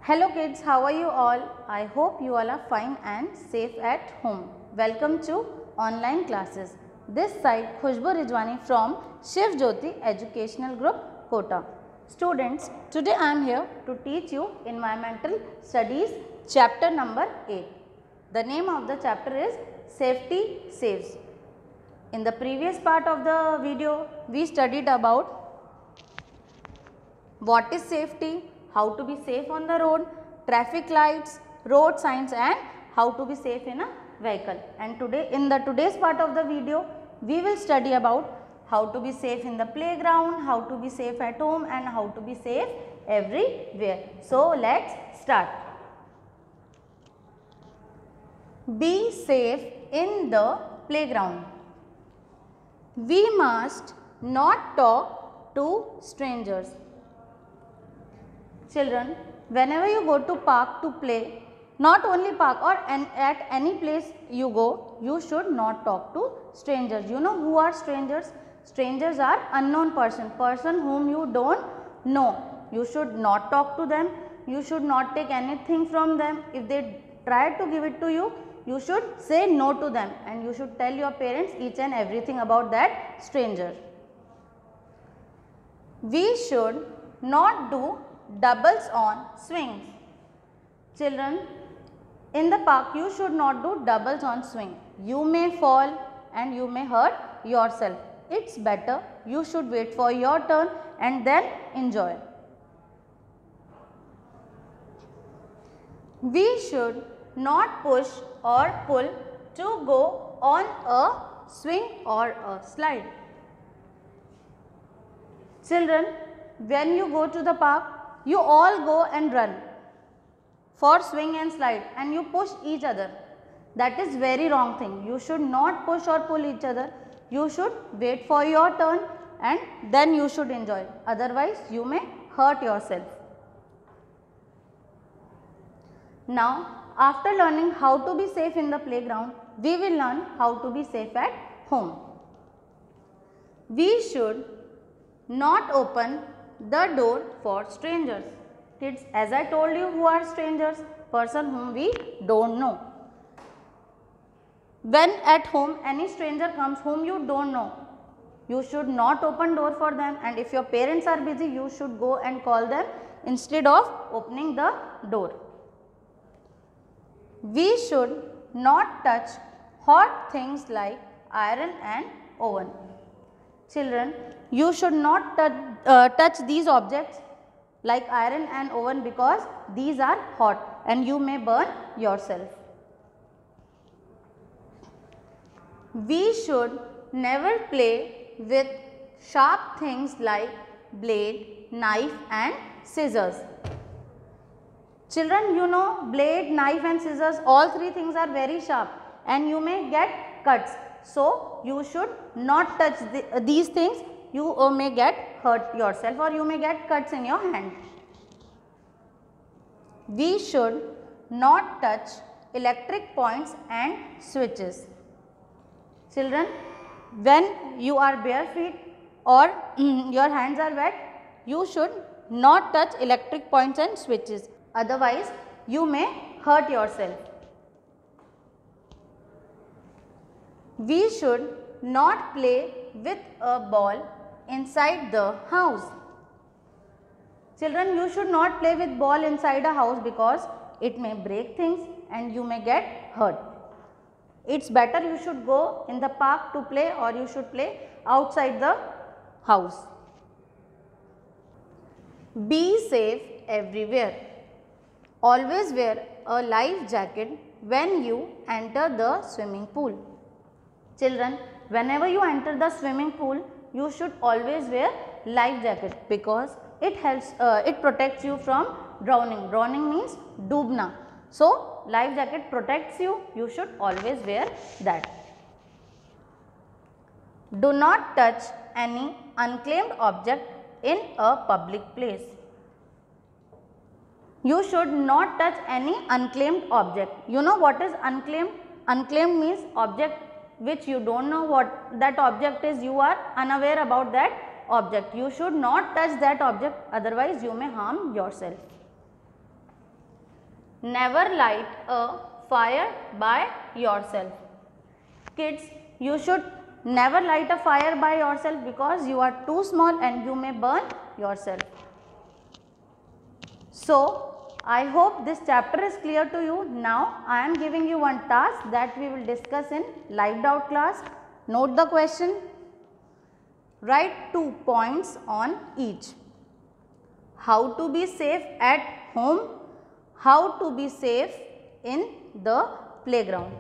Hello kids, how are you all? I hope you all are fine and safe at home. Welcome to online classes. This side Khushbu Rijwani from Shiv Jyoti Educational Group, Kota. Students, today I am here to teach you Environmental Studies chapter number 8. The name of the chapter is Safety Saves. In the previous part of the video, we studied about what is safety, how to be safe on the road, traffic lights, road signs and how to be safe in a vehicle. And today in the today's part of the video, we will study about how to be safe in the playground, how to be safe at home and how to be safe everywhere. So let's start. Be safe in the playground. We must not talk to strangers. Children, whenever you go to park to play, not only park or at any place you go, you should not talk to strangers. You know who are strangers? Strangers are unknown person whom you don't know. You should not talk to them. You should not take anything from them. If they try to give it to you, you should say no to them and you should tell your parents each and everything about that stranger. We should not do doubles on swings. Children, in the park you should not do doubles on swing. You may fall and you may hurt yourself. It's better you should wait for your turn and then enjoy. We should not push or pull to go on a swing or a slide. Children, when you go to the park, you all go and run for swing and slide and you push each other. That is very wrong thing. You should not push or pull each other. You should wait for your turn and then you should enjoy. Otherwise, you may hurt yourself. Now, after learning how to be safe in the playground, we will learn how to be safe at home. We should not open the door for strangers. Kids, as I told you, who are strangers? Person whom we don't know. When at home any stranger comes whom you don't know, you should not open door for them, and if your parents are busy, you should go and call them instead of opening the door. We should not touch hot things like iron and oven. Children, you should not touch these objects like iron and oven because these are hot and you may burn yourself. We should never play with sharp things like blade, knife and scissors. Children, you know blade, knife and scissors, all three things are very sharp and you may get cuts. So, you should not touch these things, you may get hurt yourself or you may get cuts in your hand. We should not touch electric points and switches. Children, when you are bare feet or your hands are wet, you should not touch electric points and switches. Otherwise, you may hurt yourself. We should not play with a ball inside the house. Children, you should not play with ball inside a house because it may break things and you may get hurt. It's better you should go in the park to play or you should play outside the house. Be safe everywhere. Always wear a life jacket when you enter the swimming pool. Children, whenever you enter the swimming pool, you should always wear life jacket because it helps, it protects you from drowning. Drowning means doobna. So, life jacket protects you, you should always wear that. Do not touch any unclaimed object in a public place. You should not touch any unclaimed object. You know what is unclaimed? Unclaimed means object which you don't know what that object is, you are unaware about that object. You should not touch that object, otherwise you may harm yourself. never light a fire by yourself. Kids, you should never light a fire by yourself because you are too small and you may burn yourself. So, I hope this chapter is clear to you. Now, I am giving you one task that we will discuss in lived out class. Note the question. Write 2 points on each. How to be safe at home, how to be safe in the playground.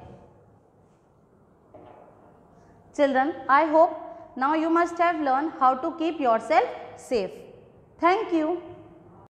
Children, I hope now you must have learned how to keep yourself safe. Thank you.